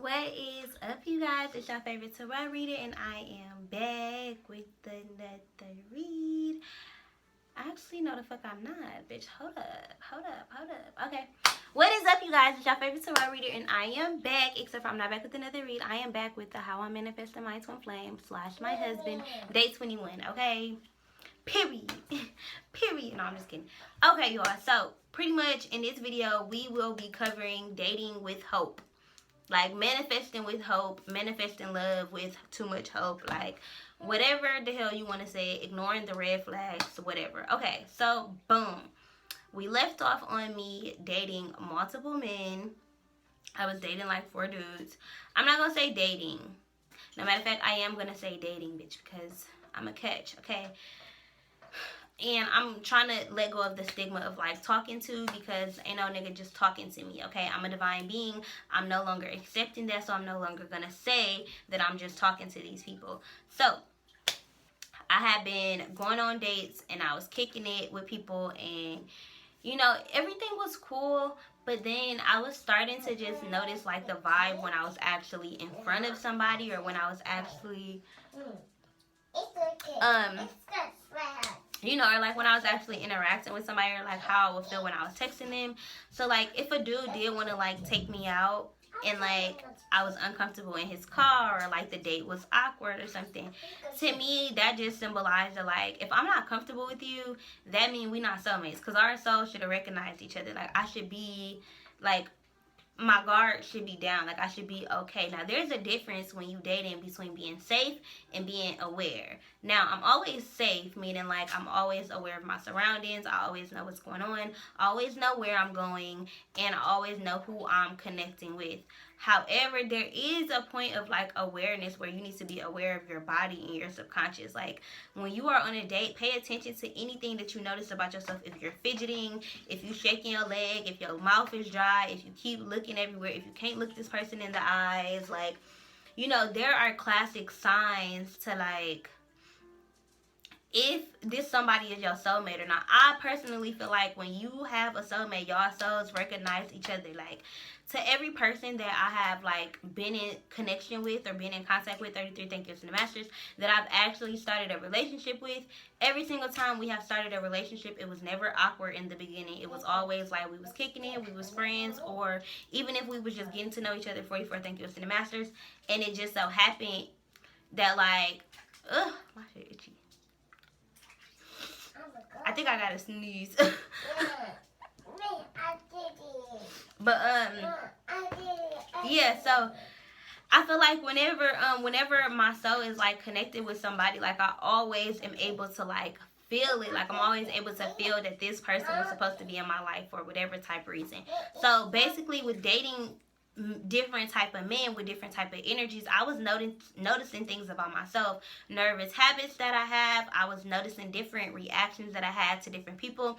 What is up, you guys? It's your favorite tarot reader, and I am back with another read. Actually, no, the fuck I'm not, bitch. Hold up. Okay. What is up, you guys? It's your favorite tarot reader, and I am back, except for I'm not back with another read. I am back with the How I Manifested My Twin Flame / my husband, day 21, okay? Period. Period. No, I'm just kidding. Okay, y'all. So, pretty much in this video, we will be covering dating with hope. Like manifesting with hope, manifesting love with too much hope, like whatever the hell you want to say, ignoring the red flags, whatever. Okay, so boom. We left off on me dating multiple men. I was dating like 4 dudes. I'm not gonna say dating. No matter of fact, I am gonna say dating, bitch, because I'm a catch, okay? And I'm trying to let go of the stigma of like talking to, because ain't no nigga just talking to me, okay? I'm a divine being. I'm no longer accepting that, so I'm no longer gonna say that I'm just talking to these people. So I had been going on dates and I was kicking it with people, and you know, everything was cool, but then I was starting to just notice like the vibe when I was actually in front of somebody, or when I was actually you know, or like when I was actually interacting with somebody, or like how I would feel when I was texting them. So like if a dude did want to like take me out, and like I was uncomfortable in his car, or like the date was awkward or something, to me that just symbolized that like if I'm not comfortable with you, that means we not soulmates, because our souls should have recognized each other. Like I should be like, my guard should be down. Like I should be okay. Now there's a difference when you dating between being safe and being aware. Now I'm always safe, meaning like I'm always aware of my surroundings. I always know what's going on. I always know where I'm going, and I always know who I'm connecting with. However, there is a point of like awareness where you need to be aware of your body and your subconscious. Like when you are on a date, pay attention to anything that you notice about yourself. If you're fidgeting, if you shaking your leg, if your mouth is dry, if you keep looking everywhere, if you can't look this person in the eyes, like, you know, there are classic signs to like if this somebody is your soulmate or not. I personally feel like when you have a soulmate, y'all souls recognize each other. Like to every person that I have like been in connection with or been in contact with, 33 thank yous to the masters, that I've actually started a relationship with, every single time we have started a relationship, it was never awkward in the beginning. It was always like we was kicking it, we was friends, or even if we was just getting to know each other, 44 thank yous to the masters. And it just so happened that like, ugh, my shit itchy. I think I gotta sneeze. But yeah, so I feel like whenever my soul is like connected with somebody, like I always am able to like feel it. Like I'm always able to feel that this person was supposed to be in my life for whatever type of reason. So basically with dating different type of men with different type of energies, I was noticing things about myself, nervous habits that I have. I was noticing different reactions that I had to different people.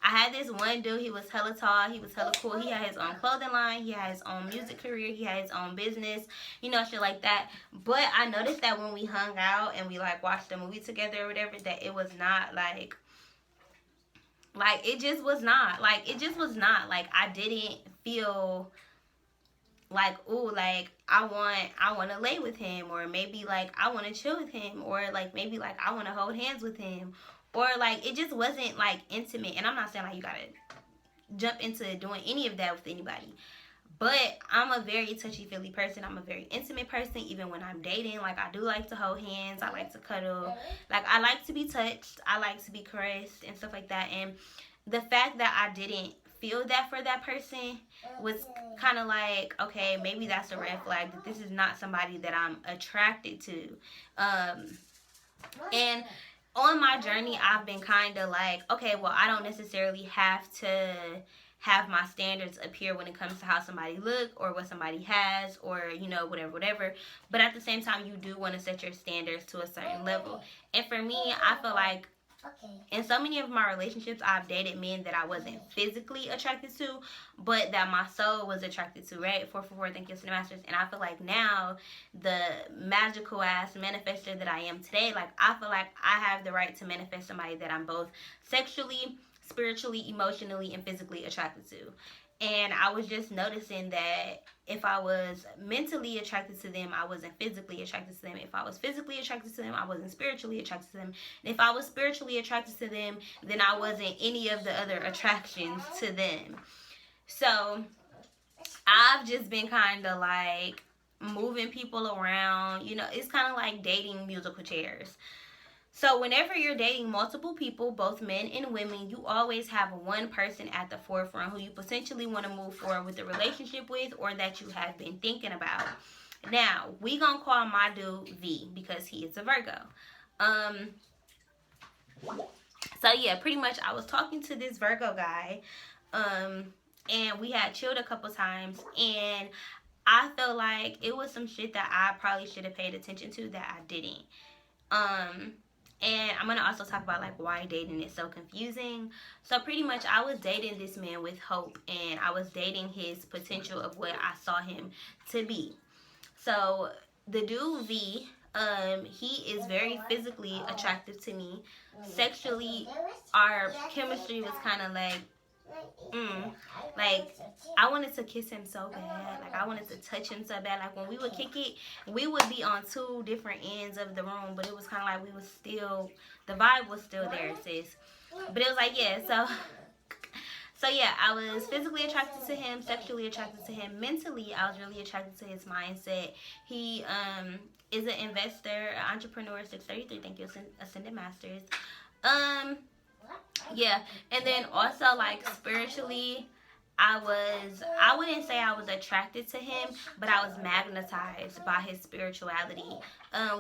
I had this one dude, he was hella tall, he was hella cool, he had his own clothing line, he had his own music career, he had his own business, you know, shit like that. But I noticed that when we hung out and we like watched a movie together or whatever, that it was not like it just was not like, I didn't feel like, ooh, like I want to lay with him, or maybe like I want to chill with him, or like maybe like I want to hold hands with him, or like it just wasn't like intimate. And I'm not saying like you gotta jump into doing any of that with anybody, but I'm a very touchy-feely person. I'm a very intimate person, even when I'm dating. Like I do like to hold hands, I like to cuddle, like I like to be touched, I like to be caressed and stuff like that. And the fact that I didn't feel that for that person was kind of like, okay, maybe that's a red flag, that this is not somebody that I'm attracted to. And on my journey, I've been kind of like, okay, well, I don't necessarily have to have my standards appear when it comes to how somebody look or what somebody has, or you know, whatever. But at the same time, you do want to set your standards to a certain level. And for me, I feel like in so many of my relationships, I've dated men that I wasn't physically attracted to, but that my soul was attracted to, right? 444, thank you to the masters. And I feel like now, the magical ass manifester that I am today, like I feel like I have the right to manifest somebody that I'm both sexually, spiritually, emotionally, and physically attracted to. And I was just noticing that if I was mentally attracted to them, I wasn't physically attracted to them. If I was physically attracted to them, I wasn't spiritually attracted to them. And if I was spiritually attracted to them, then I wasn't any of the other attractions to them. So I've just been kind of like moving people around. You know, it's kind of like dating musical chairs. So whenever you're dating multiple people, both men and women, you always have one person at the forefront who you potentially want to move forward with a relationship with, or that you have been thinking about. Now, we gonna call my dude V because he is a Virgo. So yeah, pretty much I was talking to this Virgo guy, and we had chilled a couple times, and I felt like it was some shit that I probably should have paid attention to that I didn't. And I'm going to also talk about like why dating is so confusing. So pretty much I was dating this man with hope, and I was dating his potential of what I saw him to be. So the dude V, he is very physically attractive to me. Sexually, our chemistry was kind of like, like I wanted to kiss him so bad. Like I wanted to touch him so bad. Like when we would kick it, we would be on two different ends of the room, but it was kind of like we was still, the vibe was still there, sis. But it was like, yeah, so yeah, I was physically attracted to him, sexually attracted to him. Mentally, I was really attracted to his mindset. He is an investor, an entrepreneur, 633. Thank you, Ascended Masters. Yeah, and then also like spiritually, I wouldn't say I was attracted to him, but I was magnetized by his spirituality.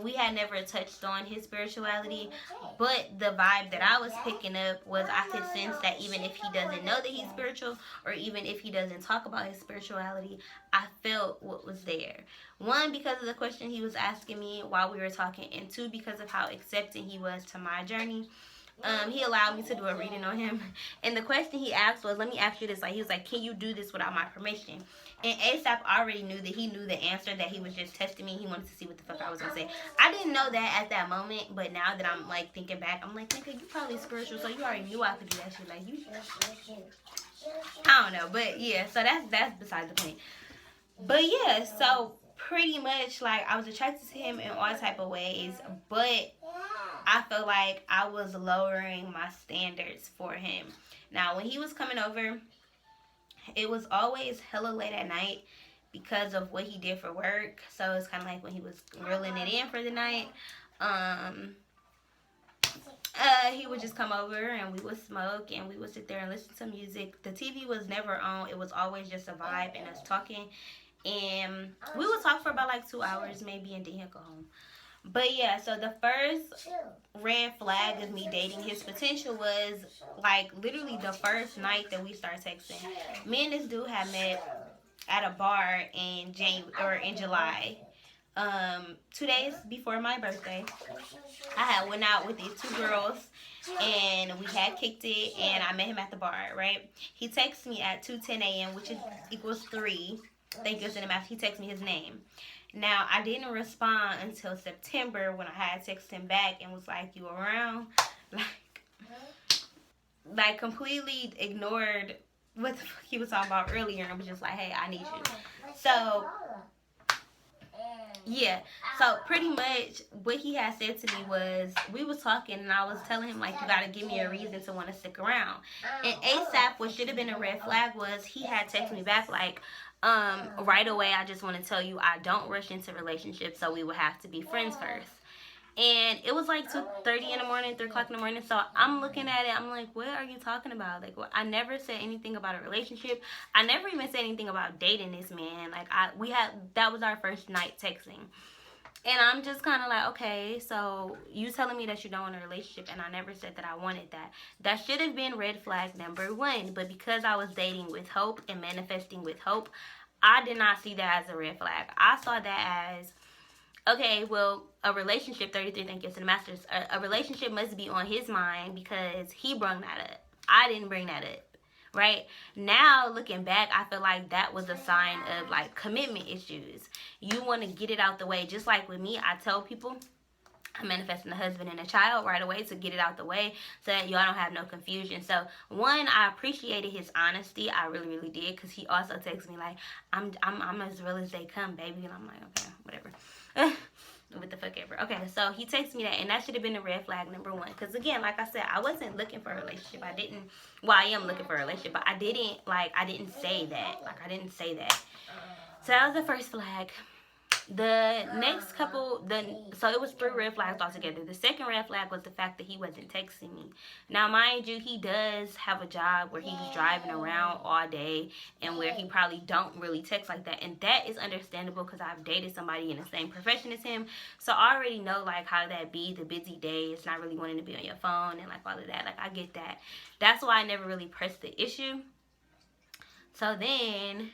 We had never touched on his spirituality, but the vibe that I was picking up was I could sense that even if he doesn't know that he's spiritual, or even if he doesn't talk about his spirituality, I felt what was there. One, because of the question he was asking me while we were talking, and two, because of how accepting he was to my journey. He allowed me to do a reading on him, and the question he asked was, let me ask you this, like he was like, can you do this without my permission? And ASAP already knew that he knew the answer, that he was just testing me. He wanted to see what the fuck I was gonna say. I didn't know that at that moment, but now that I'm like thinking back, I'm like, nigga, you probably spiritual, so you already knew I could do that shit. Like you, I don't know, but yeah, so that's besides the point. But yeah, so pretty much like I was attracted to him in all type of ways, but I felt like I was lowering my standards for him. Now, when he was coming over, it was always hella late at night because of what he did for work. So it's kind of like when he was reeling it in for the night. He would just come over and we would smoke and we would sit there and listen to music. The TV was never on. It was always just a vibe and us talking. And we would talk for about like 2 hours maybe, and then he'd go home. But yeah, so the first red flag of me dating his potential was like literally the first night that we started texting. Me and this dude had met at a bar in July. 2 days before my birthday. I had went out with these two girls and we had kicked it, and I met him at the bar, right? He texts me at 2:10 a.m., which equals 3. Thank you, Cinemax. He texted me his name. Now, I didn't respond until September when I had texted him back and was like, you around? Like completely ignored what the fuck he was talking about earlier and was just like, hey, I need you. So, yeah. So, pretty much what he had said to me was, we was talking and I was telling him, like, you got to give me a reason to want to stick around. And ASAP, what should have been a red flag was he had texted me back like, right away, I just want to tell you I don't rush into relationships, so we would have to be friends first. And it was like 2:30 in the morning, 3 o'clock in the morning. So I'm looking at it. I'm like, what are you talking about? Like, I never said anything about a relationship. I never even said anything about dating this man. Like, that was our first night texting. And I'm just kind of like, okay, so you telling me that you don't want a relationship, and I never said that I wanted that. That should have been red flag number 1. But because I was dating with hope and manifesting with hope, I did not see that as a red flag. I saw that as, okay, well, a relationship, 33, thank you, to the masters. A relationship must be on his mind because he brought that up. I didn't bring that up. Right now, looking back, I feel like that was a sign of like commitment issues. You want to get it out the way. Just like with me, I tell people I'm manifesting a husband and a child right away to get it out the way so that y'all don't have no confusion. So one, I appreciated his honesty. I really, really did, because he also texted me like, I'm as real as they come, baby. And I'm like, okay, whatever. What the fuck ever. Okay, so he texted me that, and that should have been a red flag number one. Because again, like I said, I wasn't looking for a relationship. I am looking for a relationship, but I didn't say that. Like, I didn't say that. So that was the first flag. The next couple, so it was 3 red flags altogether. The second red flag was the fact that he wasn't texting me. Now, mind you, he does have a job where he's driving around all day and where he probably don't really text like that. And that is understandable, because I've dated somebody in the same profession as him. So I already know, like, how that be, the busy day. It's not really wanting to be on your phone and, like, all of that. Like, I get that. That's why I never really pressed the issue. So then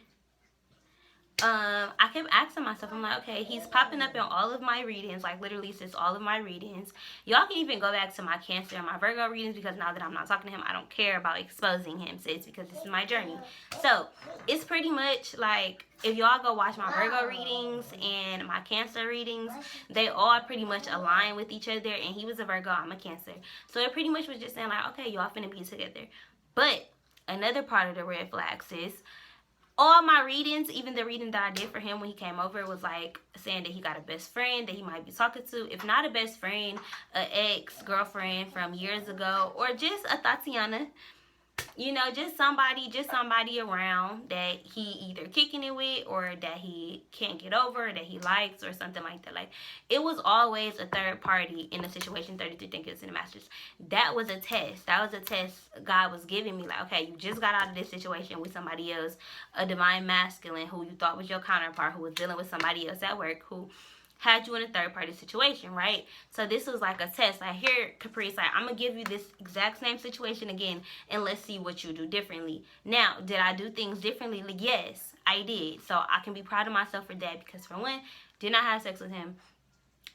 I kept asking myself, I'm like, okay, he's popping up in all of my readings, like literally since all of my readings. Y'all can even go back to my Cancer and my Virgo readings, because now that I'm not talking to him, I don't care about exposing him, sis, because this is my journey. So it's pretty much like, if y'all go watch my Virgo readings and my Cancer readings, they all pretty much align with each other. And he was a Virgo, I'm a Cancer. So it pretty much was just saying like, okay, y'all finna be together. But another part of the red flag, sis, all my readings, even the reading that I did for him when he came over, was like saying that he got a best friend that he might be talking to. If not a best friend, an ex-girlfriend from years ago, or just a Tatiana. You know, just somebody around that he either kicking it with, or that he can't get over, that he likes, or something like that. Like, it was always a third party in the situation. 33 Thinkers in the Masters. That was a test. That was a test God was giving me. Like, okay, you just got out of this situation with somebody else, a divine masculine who you thought was your counterpart, who was dealing with somebody else at work, who had you in a third party situation, right? So this was like a test. Like, here, Caprice, like, I'm gonna give you this exact same situation again, and let's see what you do differently. Now, did I do things differently? Like, yes, I did. So I can be proud of myself for that, because for one, did not have sex with him.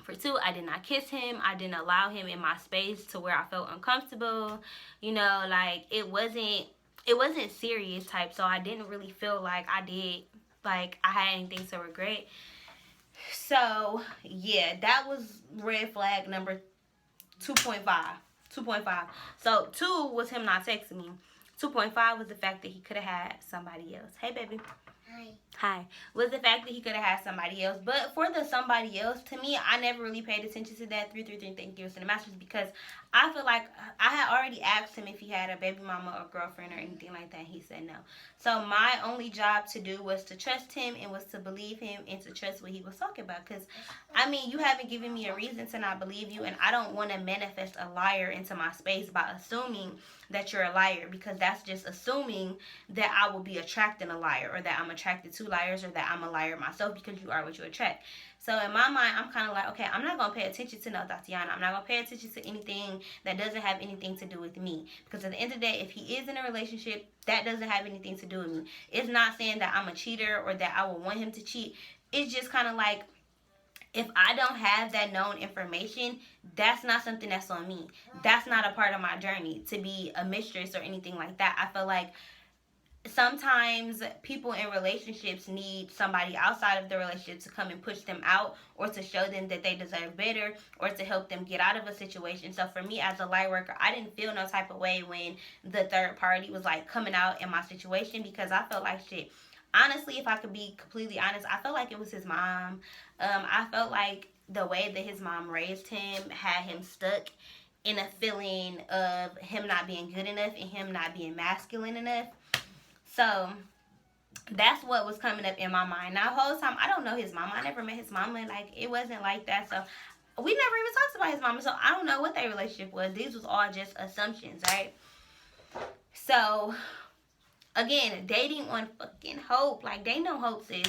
For two, I did not kiss him. I didn't allow him in my space to where I felt uncomfortable. You know, like, it wasn't serious type. So I didn't really feel like I had anything to regret. So, yeah, that was red flag number 2.5. 2.5. So, 2 was him not texting me. 2.5 was the fact that he could have had somebody else. Hey, baby. Hi. Was the fact that he could have had somebody else. But for the somebody else, to me, I never really paid attention to that. 333 Thank you in the Masters, because I feel like I had already asked him if he had a baby mama or girlfriend or anything like that. He said no. So my only job to do was to trust him, and was to believe him, and to trust what he was talking about. Because, I mean, you haven't given me a reason to not believe you, and I don't want to manifest a liar into my space by assuming that you're a liar, because that's just assuming that I will be attracting a liar, or that I'm attracted to liars, or that I'm a liar myself, because you are what you attract. So in my mind, I'm kind of like, okay, I'm not going to pay attention to no Tatiana. I'm not going to pay attention to anything that doesn't have anything to do with me. Because at the end of the day, if he is in a relationship, that doesn't have anything to do with me. It's not saying that I'm a cheater, or that I will want him to cheat. It's just kind of like, if I don't have that known information, that's not something that's on me. That's not a part of my journey to be a mistress or anything like that. I feel like sometimes people in relationships need somebody outside of the relationship to come and push them out, or to show them that they deserve better, or to help them get out of a situation. So for me, as a light worker, I didn't feel no type of way when the third party was like coming out in my situation, because I felt like shit. Honestly, if I could be completely honest, I felt like it was his mom. I felt like the way that his mom raised him had him stuck in a feeling of him not being good enough, and him not being masculine enough. So that's what was coming up in my mind. Now, the whole time, I don't know his mama. I never met his mama. Like, it wasn't like that. So we never even talked about his mama. So I don't know what their relationship was. These was all just assumptions, right? So, again, dating on fucking hope. Like, they know hope, sis.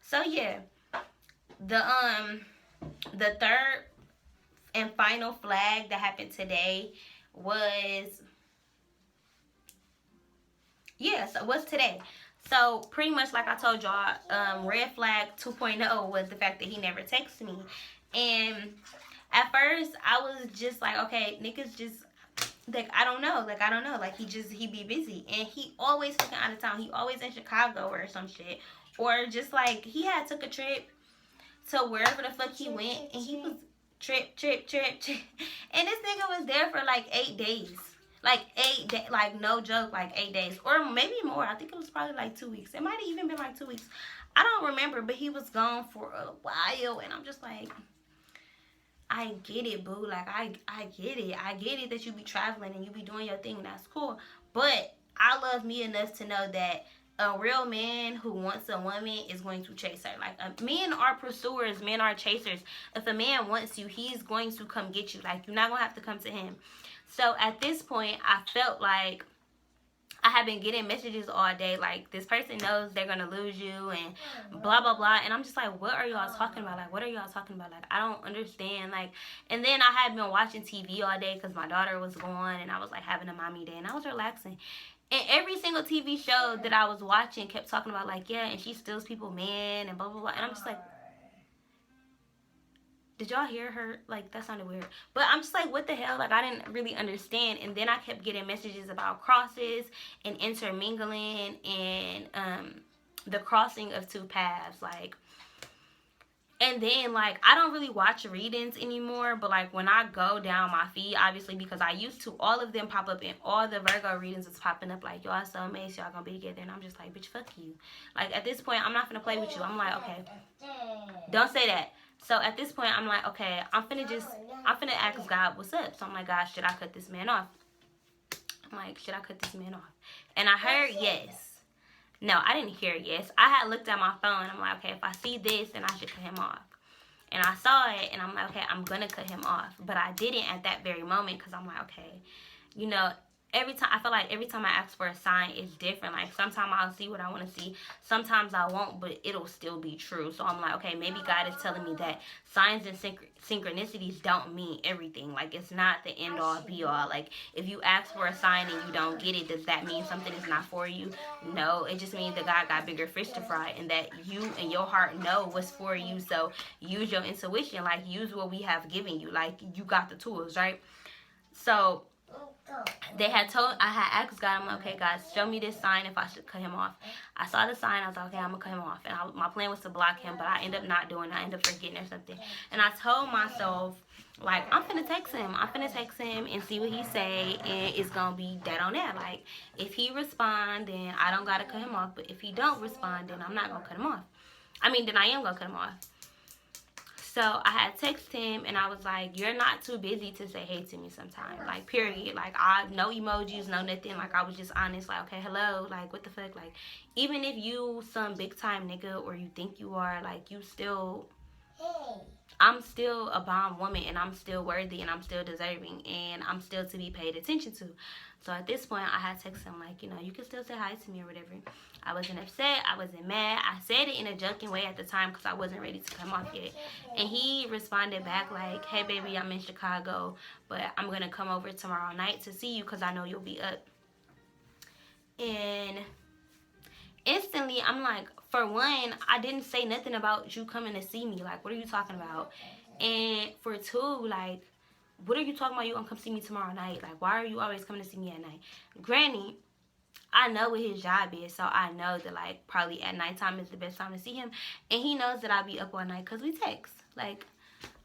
So, yeah. The third and final flag that happened today was... Yes, it was today. So pretty much like I told y'all, red flag 2.0 was the fact that he never texted me. And at first I was just like, okay, niggas just, like, I don't know. Like, he be busy. And he always fucking out of town. He always in Chicago or some shit. Or just like, he had took a trip to wherever the fuck he went, and he was trip. And this nigga was there for like 8 days. Like 8 days, like no joke, like 8 days. Or maybe more. I think it was probably like 2 weeks. It might have even been like 2 weeks. I don't remember, but he was gone for a while, and I'm just like, I get it, boo. Like, I get it. I get it that you be traveling and you be doing your thing. That's cool. But I love me enough to know that a real man who wants a woman is going to chase her. Like, men are pursuers. Men are chasers. If a man wants you, he's going to come get you. Like, you're not going to have to come to him. So, at this point, I felt like I have been getting messages all day like, this person knows they're gonna lose you and blah blah blah, and I'm just like, what are y'all talking about? Like, what are y'all talking about? Like, I don't understand. Like, and then I had been watching TV all day because my daughter was gone, and I was like having a mommy day, and I was relaxing. And every single TV show that I was watching kept talking about, like, yeah, and she steals people, man, and blah blah blah, and I'm just like, did y'all hear her? Like, that sounded weird. But I'm just like, what the hell? Like, I didn't really understand. And then I kept getting messages about crosses and intermingling and the crossing of two paths. Like, and then, like, I don't really watch readings anymore. But, like, when I go down my feed, obviously, because I used to, all of them pop up. And all the Virgo readings is popping up. Like, y'all soulmates, y'all gonna be together. And I'm just like, bitch, fuck you. Like, at this point, I'm not gonna play with you. I'm like, okay, don't say that. So at this point, I'm like, okay, I'm finna ask God what's up. So I'm like, God, should I cut this man off? I'm like, should I cut this man off? And I heard yes. No, I didn't hear yes. I had looked at my phone. I'm like, okay, if I see this, then I should cut him off. And I saw it, and I'm like, okay, I'm gonna cut him off. But I didn't at that very moment because I'm like, okay, you know, I feel like every time I ask for a sign, it's different. Like, sometimes I'll see what I want to see. Sometimes I won't, but it'll still be true. So I'm like, okay, maybe God is telling me that signs and synchronicities don't mean everything. Like, it's not the end all be all. Like, if you ask for a sign and you don't get it, does that mean something is not for you? No, it just means that God got bigger fish to fry, and that you and your heart know what's for you. So use your intuition. Like, use what we have given you. Like, you got the tools, right? So I had asked God, I'm like, okay, God, show me this sign if I should cut him off. I saw the sign, I was like, okay, I'm gonna cut him off. And my plan was to block him, but I ended up not doing it. I ended up forgetting or something. And I told myself, like, I'm finna text him and see what he say, and it's gonna be dead on that. Like, if he respond, then I don't gotta cut him off, but if he don't respond, then I'm not gonna cut him off. Then I am gonna cut him off. So I had texted him, and I was like, you're not too busy to say hey to me sometime. Like, period. Like, no emojis, no nothing. Like, I was just honest. Like, okay, hello. Like, what the fuck? Like, even if you some big time nigga, or you think you are, like, you still, I'm still a bomb woman, and I'm still worthy, and I'm still deserving, and I'm still to be paid attention to. So at this point, I had texted him, like, you know, you can still say hi to me or whatever. I wasn't upset. I wasn't mad. I said it in a joking way at the time because I wasn't ready to come off yet. And he responded back like, hey, baby, I'm in Chicago, but I'm going to come over tomorrow night to see you because I know you'll be up. And instantly, I'm like, for one, I didn't say nothing about you coming to see me. Like, what are you talking about? And for two, like, what are you talking about? You gonna come see me tomorrow night? Like, why are you always coming to see me at night? Granny, I know what his job is, so I know that, like, probably at nighttime is the best time to see him. And he knows that I be up all night because we text. Like,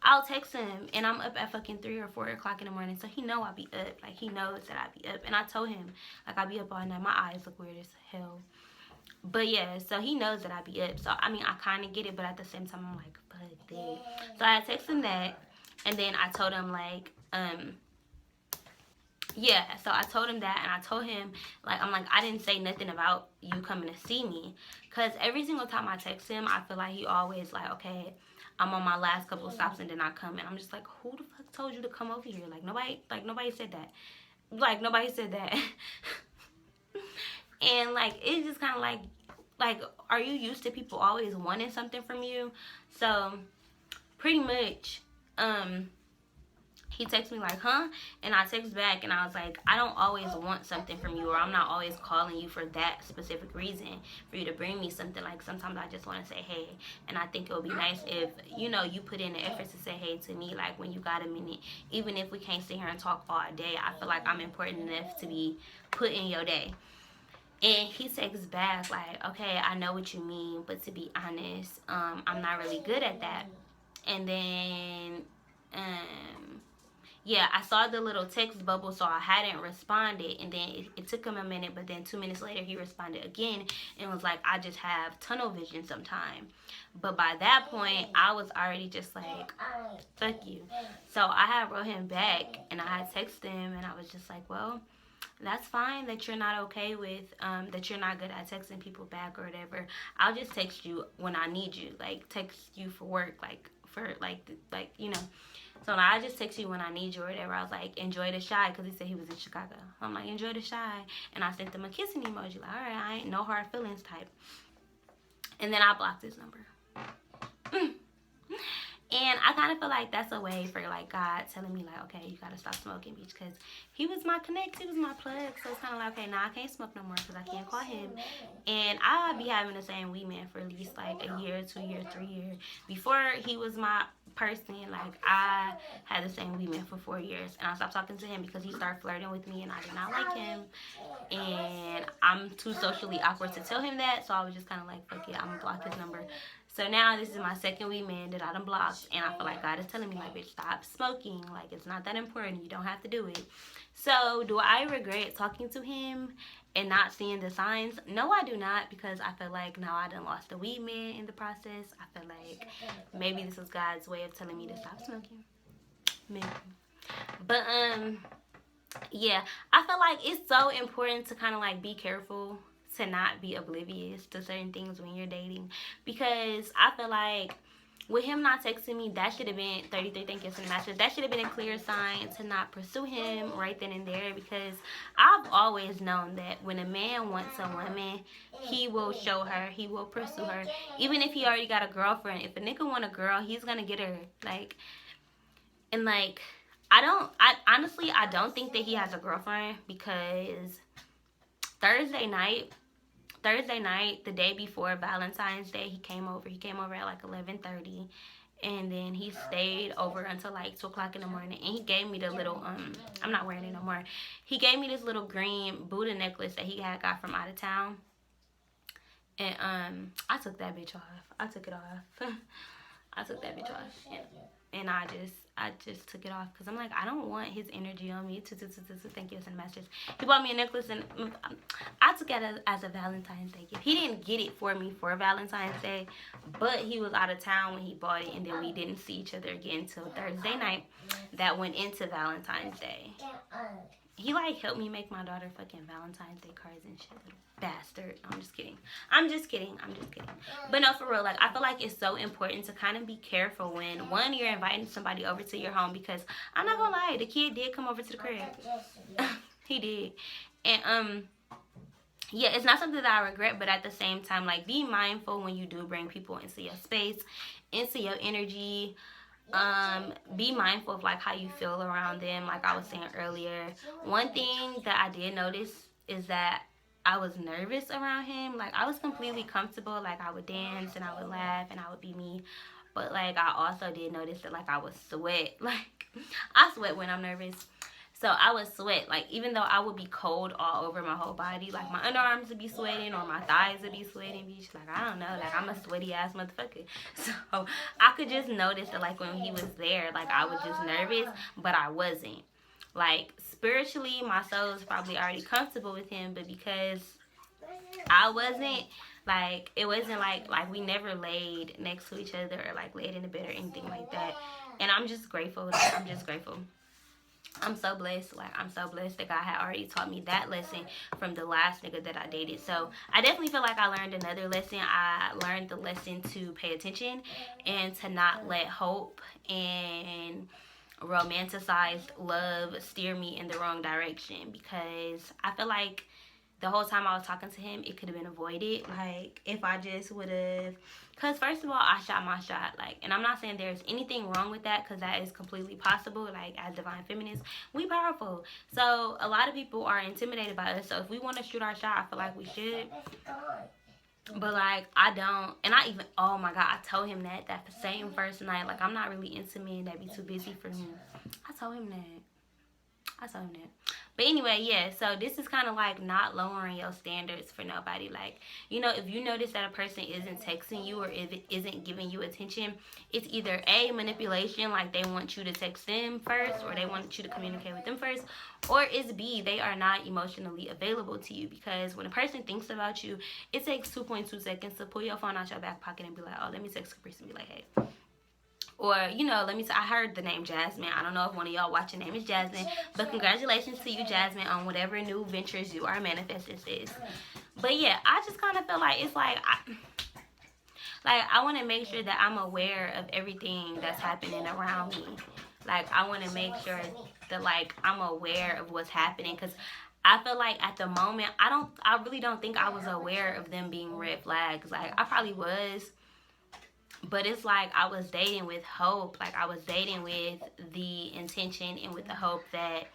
I'll text him, and I'm up at fucking 3 or 4 o'clock in the morning, so he know I be up. Like, he knows that I be up. And I told him, like, I be up all night. My eyes look weird as hell. But, yeah, so he knows that I be up. So, I kind of get it, but at the same time, I'm like, fuck that. So, I texted him that. And then I told him, like, yeah, so I told him that, and I told him, like, I'm like, I didn't say nothing about you coming to see me, because every single time I text him, I feel like he always, like, okay, I'm on my last couple of stops, and then I come, and I'm just like, who the fuck told you to come over here? Like, nobody said that. Like, nobody said that. And, like, it's just kind of like, are you used to people always wanting something from you? So, pretty much, he texted me like, huh? And I text back, and I was like, I don't always want something from you, or I'm not always calling you for that specific reason, for you to bring me something. Like, sometimes I just want to say hey, and I think it would be nice if, you know, you put in the effort to say hey to me, like, when you got a minute. Even if we can't sit here and talk all day, I feel like I'm important enough to be put in your day. And he texts back like, okay, I know what you mean, but to be honest, I'm not really good at that. And then, yeah, I saw the little text bubble, so I hadn't responded. And then it took him a minute, but then 2 minutes later, he responded again and was like, I just have tunnel vision sometime. But by that point, I was already just like, fuck you. So I had wrote him back and I had texted him and I was just like, well, that's fine that you're not okay with that you're not good at texting people back or whatever. I'll just text you when I need you, like text you for work, like for like you know. So now I just text you when I need you or whatever. I was like, enjoy the shy, because he said he was in Chicago. I'm like, enjoy the shy, and I sent him a kissing emoji, like, all right, I ain't no hard feelings type. And then I blocked his number. And I kind of feel like that's a way for like God telling me like, okay, you gotta stop smoking, bitch, because he was my connect, he was my plug. So it's kind of like, okay, now I can't smoke no more because I can't call him. And I'll be having the same weed man for at least like a year, 2 years, 3 years. Before he was my person, like I had the same weed man for 4 years, and I stopped talking to him because he started flirting with me, and I did not like him. And I'm too socially awkward to tell him that, so I was just kind of like, fuck it, I'm gonna block his number. So now this is my second weed man that I done blocked, and I feel like God is telling me like, bitch, stop smoking. Like, it's not that important. You don't have to do it. So do I regret talking to him and not seeing the signs? No, I do not, because I feel like now I done lost the weed man in the process. I feel like maybe this was God's way of telling me to stop smoking. Maybe. But yeah, I feel like it's so important to kind of like be careful to not be oblivious to certain things when you're dating, because I feel like with him not texting me, that should have been 33 thank yous and masters. That should have been a clear sign to not pursue him right then and there, because I've always known that when a man wants a woman, he will show her, he will pursue her, even if he already got a girlfriend. If a nigga want a girl, he's gonna get her. Like, and like, I honestly, I don't think that he has a girlfriend, because Thursday night, the day before Valentine's Day, he came over. He came over at like 11:30, and then he stayed over until like 2 o'clock in the morning. And he gave me the little I'm not wearing it no more. He gave me this little green Buddha necklace that he had got from out of town, and I took that bitch off. I took it off. I took that bitch off, and I just took it off because I'm like, I don't want his energy on me. Thank you, and masters. He bought me a necklace, and I took it as a Valentine's Day gift. He didn't get it for me for Valentine's Day, but he was out of town when he bought it, and then we didn't see each other again until Thursday night. That went into Valentine's Day. He like helped me make my daughter fucking Valentine's Day cards and shit. Little bastard. I'm just kidding. But no, for real, like, I feel like it's so important to kind of be careful when, one, you're inviting somebody over to your home, because I'm not gonna lie, the kid did come over to the crib. He did. And yeah, it's not something that I regret, but at the same time, like, be mindful when you do bring people into your space, into your energy. Be mindful of like how you feel around them. Like I was saying earlier, one thing that I did notice is that I was nervous around him. Like I was completely comfortable. Like I would dance and I would laugh and I would be me. But like I also did notice that like I would sweat. Like I sweat when I'm nervous. So I would sweat, like, even though I would be cold all over my whole body, like, my underarms would be sweating or my thighs would be sweating, bitch. Like, I don't know, like, I'm a sweaty-ass motherfucker. So I could just notice that, like, when he was there, like, I was just nervous, but I wasn't. Like, spiritually, my soul is probably already comfortable with him, but because I wasn't, like, it wasn't like we never laid next to each other or, like, laid in the bed or anything like that. And I'm just grateful. I'm so blessed. Like, I'm so blessed that God had already taught me that lesson from the last nigga that I dated. So I definitely feel like I learned another lesson. I learned the lesson to pay attention and to not let hope and romanticized love steer me in the wrong direction, because I feel like the whole time I was talking to him, it could have been avoided. Like, if I just would have, because first of all, I shot my shot. Like, and I'm not saying there's anything wrong with that, because that is completely possible. Like, as divine feminists, we powerful. So a lot of people are intimidated by us. So if we want to shoot our shot, I feel like we should. But like, I don't. And I even, oh my God, I told him that same first night. Like, I'm not really into men that be too busy for me. I told him that. But anyway, yeah, so this is kind of like not lowering your standards for nobody. Like, you know, if you notice that a person isn't texting you or if it isn't giving you attention, it's either A, manipulation, like they want you to text them first or they want you to communicate with them first, or it's B, they are not emotionally available to you. Because when a person thinks about you, it takes 2.2 seconds to pull your phone out your back pocket and be like, oh, let me text Caprice and be like, hey. Or, you know, I heard the name Jasmine. I don't know if one of y'all watching name is Jasmine, but congratulations to you, Jasmine, on whatever new ventures you are manifesting, sis. But yeah, I just kind of feel like it's like, I want to make sure that I'm aware of everything that's happening around me. Like, I want to make sure that, like, I'm aware of what's happening, because I feel like at the moment, I really don't think I was aware of them being red flags. Like, I probably was. But it's like I was dating with hope. Like, I was dating with the intention and with the hope that,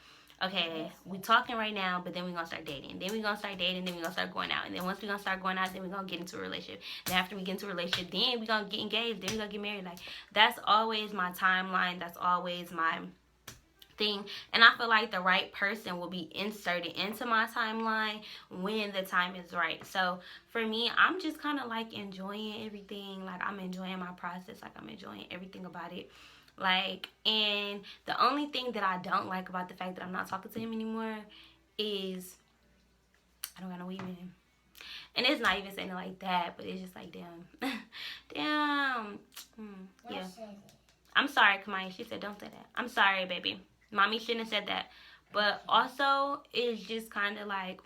okay, we talking right now, but then we're going to start dating. Then we're going to start dating, then we're going to start going out. And then once we're going to start going out, then we're going to get into a relationship. Then after we get into a relationship, then we're going to get engaged. Then we're going to get married. Like, that's always my timeline. That's always my thing. And I feel like the right person will be inserted into my timeline when the time is right. So for me, I'm just kind of like enjoying everything. Like, I'm enjoying my process. Like, I'm enjoying everything about it. Like, and the only thing that I don't like about the fact that I'm not talking to him anymore is I don't got no weave in him. And it's not even saying it like that, but it's just like, damn. Damn. Yeah. I'm sorry, Kamaya. She said, don't say that. I'm sorry, baby. Mommy shouldn't have said that. But also, it's just kind of like,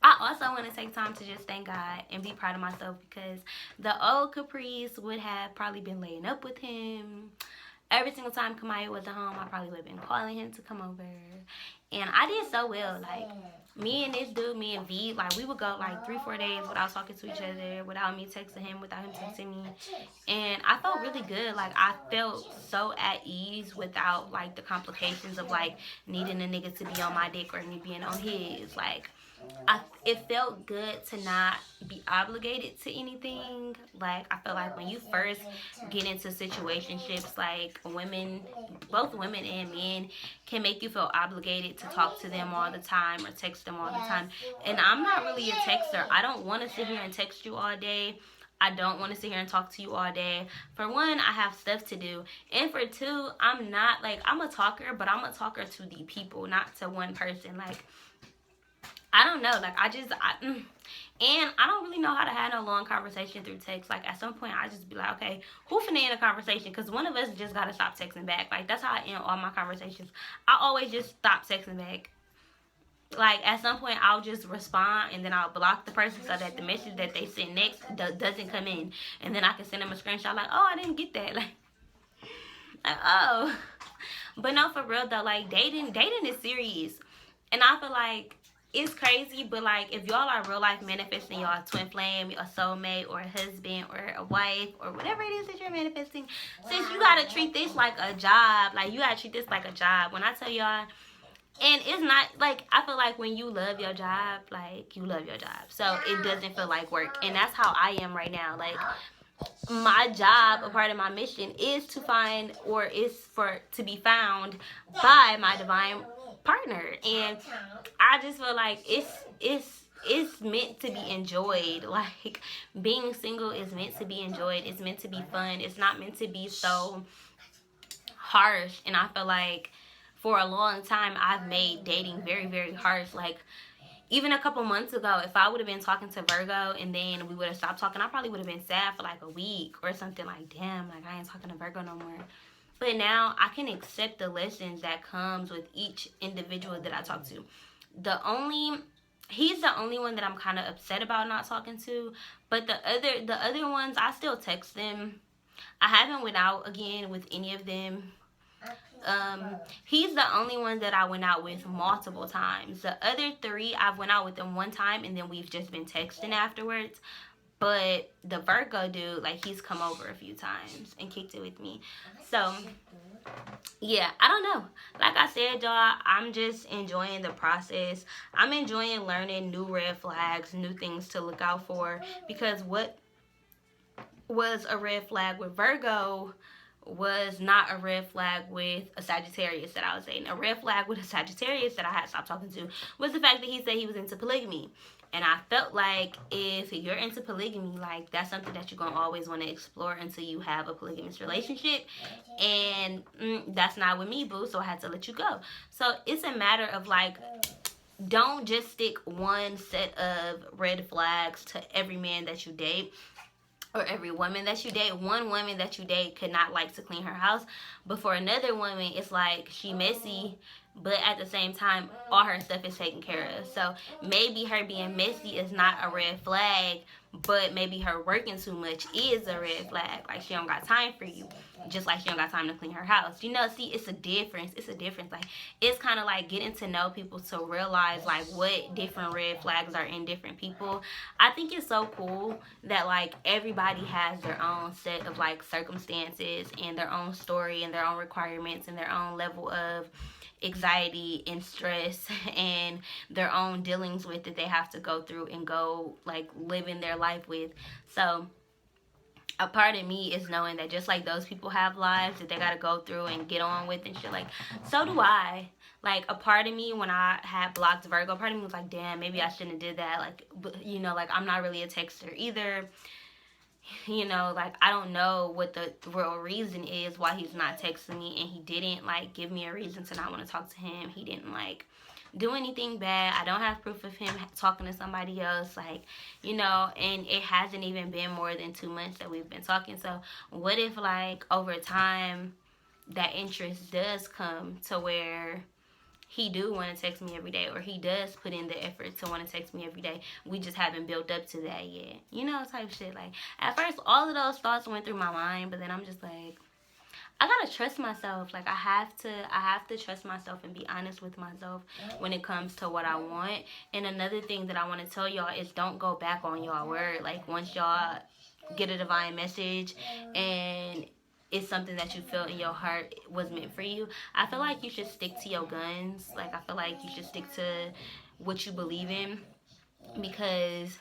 I also want to take time to just thank God and be proud of myself, because the old Caprice would have probably been laying up with him. Every single time Kamaya was at home, I probably would have been calling him to come over. And I did so well. Like, me and this dude, me and V, like, we would go like 3-4 days without talking to each other, without me texting him, without him texting me. And I felt really good. Like, I felt so at ease without like the complications of like needing a nigga to be on my dick or me being on his. Like, it felt good to not be obligated to anything. Like, I feel like when you first get into situationships, like, women, both women and men, can make you feel obligated to talk to them all the time or text them all the time. And I'm not really a texter. I don't want to sit here and text you all day. I don't want to sit here and talk to you all day. For one, I have stuff to do. And for two, I'm not, like, I'm a talker, but I'm a talker to the people, not to one person. Like, I don't know, like, and I don't really know how to have no long conversation through text. Like, at some point, I just be like, okay, who finna end a conversation? Because one of us just gotta stop texting back. Like, that's how I end all my conversations. I always just stop texting back. Like, at some point, I'll just respond, and then I'll block the person so that the message that they send next doesn't come in. And then I can send them a screenshot like, oh, I didn't get that. Like, oh. But no, for real, though, like, dating is serious. And I feel like it's crazy, but like, if y'all are real life manifesting y'all twin flame, a soulmate, or a husband, or a wife, or whatever it is that you're manifesting, sis, you gotta treat this like a job. Like, you gotta treat this like a job. When I tell y'all, and it's not like, I feel like when you love your job, like, you love your job, so it doesn't feel like work. And that's how I am right now. Like, my job, a part of my mission, is to find, or is to be found by my divine partner. And I just feel like it's meant to be enjoyed. Like, being single is meant to be enjoyed. It's meant to be fun. It's not meant to be so harsh. And I feel like for a long time I've made dating very, very harsh. Like, even a couple months ago, if I would have been talking to Virgo and then we would have stopped talking, I probably would have been sad for like a week or something. Like, damn, like, I ain't talking to Virgo no more. But now I can accept the lessons that comes with each individual that I talk to. He's the only one that I'm kind of upset about not talking to. But the other ones, I still text them. I haven't went out again with any of them. He's the only one that I went out with multiple times. The other three, I've went out with them one time and then we've just been texting afterwards. But the Virgo dude, like, he's come over a few times and kicked it with me. So, yeah, I don't know. Like I said, y'all, I'm just enjoying the process. I'm enjoying learning new red flags, new things to look out for. Because what was a red flag with Virgo was not a red flag with a Sagittarius that I was dating. A red flag with a Sagittarius that I had stopped talking to was the fact that he said he was into polygamy. And I felt like if you're into polygamy, like that's something that you're gonna always want to explore until you have a polygamous relationship. And that's not with me, boo. So I had to let you go. So it's a matter of like, don't just stick one set of red flags to every man that you date or every woman that you date. One woman that you date could not like to clean her house, but for another woman, it's like she messy, but at the same time, all her stuff is taken care of. So maybe her being messy is not a red flag, but maybe her working too much is a red flag. Like she don't got time for you, just like she don't got time to clean her house. You know, see, it's a difference. It's a difference. Like it's kind of like getting to know people to realize like what different red flags are in different people. I think it's so cool that like everybody has their own set of like circumstances and their own story and their own requirements and their own level of anxiety and stress and their own dealings with that they have to go through and go like living their life with. So a part of me is knowing that just like those people have lives that they got to go through and get on with and shit, like so do I. Like a part of me, when I had blocked Virgo, part of me was like, damn, maybe I shouldn't have did that. Like, you know, like I'm not really a texter either. You know, like I don't know what the real reason is why he's not texting me, and he didn't like give me a reason to not want to talk to him. He didn't like do anything bad. I don't have proof of him talking to somebody else, like, you know, and it hasn't even been more than 2 months that we've been talking. So what if like over time that interest does come to where he do want to text me every day, or he does put in the effort to want to text me every day. We just haven't built up to that yet. You know, type shit. Like, at first, all of those thoughts went through my mind, but then I'm just like, I gotta trust myself. Like, I have to trust myself and be honest with myself when it comes to what I want. And another thing that I want to tell y'all is don't go back on y'all word. Like, once y'all get a divine message and it's something that you feel in your heart was meant for you, I feel like you should stick to your guns. Like, I feel like you should stick to what you believe in, because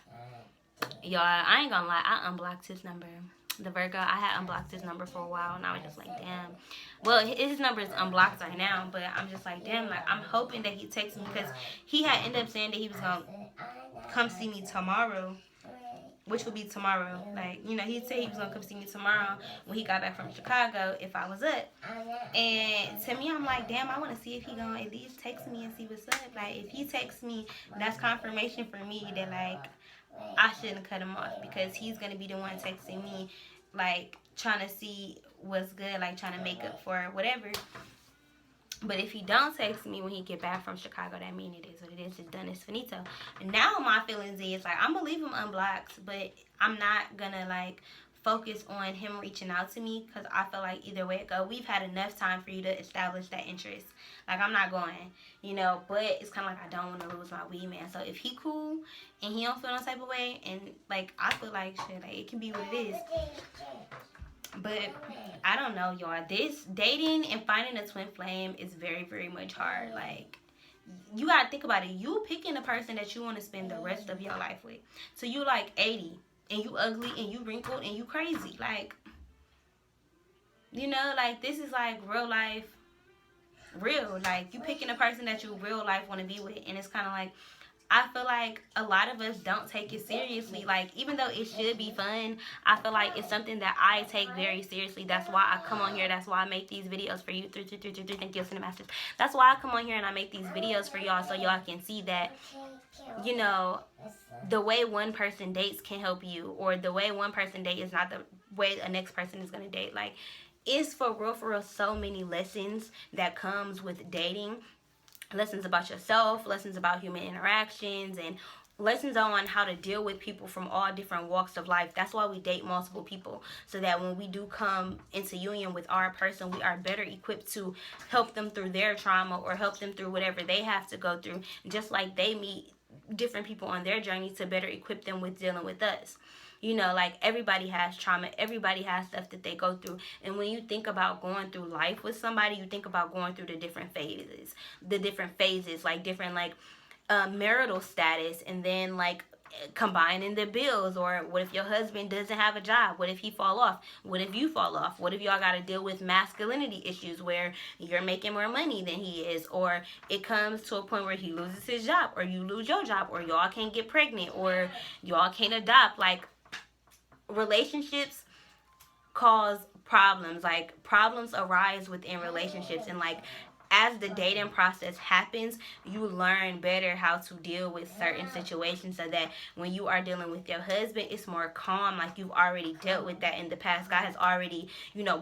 y'all, I ain't gonna lie, I unblocked his number. The Virgo, I had unblocked his number for a while, and I was just like, damn. Well, his number is unblocked right now, but I'm just like, damn, like, I'm hoping that he texts me, because he had ended up saying that he was gonna come see me tomorrow, which would be tomorrow. Like, you know, he said he was gonna come see me tomorrow when he got back from Chicago if I was up. And to me, I'm like, damn, I want to see if he gonna at least text me and see what's up. Like, if he texts me, that's confirmation for me that like I shouldn't cut him off, because he's gonna be the one texting me, like trying to see what's good, like trying to make up for whatever. But if he don't text me when he get back from Chicago, that means it is what it is. It's done. It's finito. And now my feelings is like, I'm gonna leave him unblocked, but I'm not gonna like focus on him reaching out to me, because I feel like either way it go, we've had enough time for you to establish that interest. Like, I'm not going, you know, but it's kind of like I don't want to lose my weed man. So if he cool and he don't feel no type of way, and like I feel like shit, like it can be what it is. But I don't know, y'all. This dating and finding a twin flame is very, very much hard. Like, you gotta think about it. You picking a person that you want to spend the rest of your life with. So you like 80 and you ugly and you wrinkled and you crazy. Like, you know, like this is like real life, real. Like, you picking a person that you real life want to be with, and it's kind of like, I feel like a lot of us don't take it seriously. Like, even though it should be fun, I feel like it's something that I take very seriously. That's why I come on here. That's why I make these videos for you. Thank you, Cinemasters. That's why I come on here and I make these videos for y'all, so y'all can see that, you know, the way one person dates can help you, or the way one person dates is not the way a next person is going to date. Like, it's for real, so many lessons that comes with dating. Lessons about yourself, lessons about human interactions, and lessons on how to deal with people from all different walks of life. That's why we date multiple people, so that when we do come into union with our person, we are better equipped to help them through their trauma or help them through whatever they have to go through, just like they meet different people on their journey to better equip them with dealing with us. You know, like, everybody has trauma. Everybody has stuff that they go through. And when you think about going through life with somebody, you think about going through the different phases. Like, different, like, marital status. And then, like, combining the bills? Or what if your husband doesn't have a job? What if he fall off? What if you fall off? What if y'all got to deal with masculinity issues where you're making more money than he is, or it comes to a point where he loses his job, or you lose your job, or y'all can't get pregnant, or y'all can't adopt? Like, relationships cause problems. Like, problems arise within relationships, and like, as the dating process happens, you learn better how to deal with certain situations, so that when you are dealing with your husband, it's more calm. Like, you've already dealt with that in the past. God has already,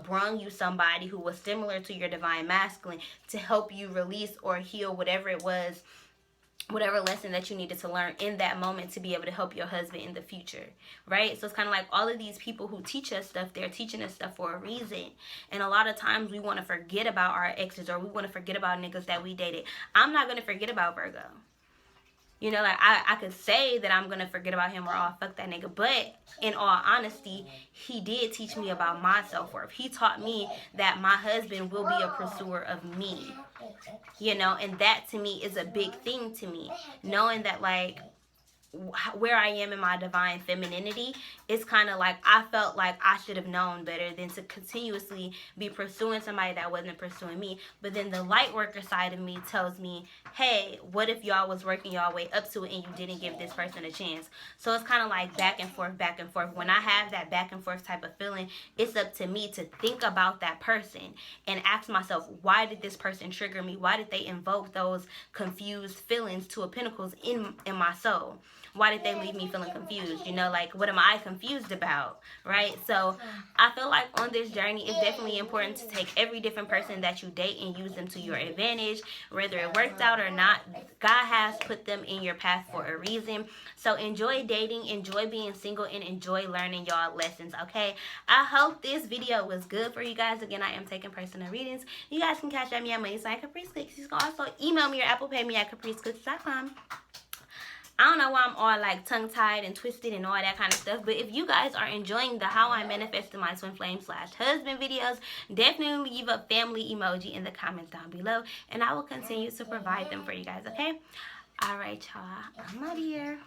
brung you somebody who was similar to your divine masculine to help you release or heal whatever it was, whatever lesson that you needed to learn in that moment to be able to help your husband in the future, right? So it's kind of like all of these people who teach us stuff, they're teaching us stuff for a reason. And a lot of times we want to forget about our exes, or we want to forget about niggas that we dated. I'm not going to forget about Virgo. Like, I could say that I'm going to forget about him, or, oh, fuck that nigga. But in all honesty, he did teach me about my self-worth. He taught me that my husband will be a pursuer of me. And that to me is a big thing to me. Knowing that, like, where I am in my divine femininity, it's kind of like I felt like I should have known better than to continuously be pursuing somebody that wasn't pursuing me. But then the light worker side of me tells me, hey, what if y'all was working y'all way up to it and you didn't give this person a chance? So it's kind of like back and forth, back and forth. When I have that back and forth type of feeling, it's up to me to think about that person and ask myself, why did this person trigger me? Why did they invoke those confused feelings, Two of Pentacles, in my soul? Why did they leave me feeling confused? Like, what am I confused about, right? So I feel like on this journey, it's definitely important to take every different person that you date and use them to your advantage, whether it worked out or not. God has put them in your path for a reason. So enjoy dating, enjoy being single, and enjoy learning y'all lessons, okay? I hope this video was good for you guys. Again, I am taking personal readings. You guys can catch me at Money Sign Caprice Cookies. You can also email me or Apple Pay me at capricecookies.com. I don't know why I'm all like tongue-tied and twisted and all that kind of stuff. But if you guys are enjoying the How I Manifested My Twin Flame / Husband videos, definitely leave a family emoji in the comments down below. And I will continue to provide them for you guys, okay? All right, y'all. I'm out of here.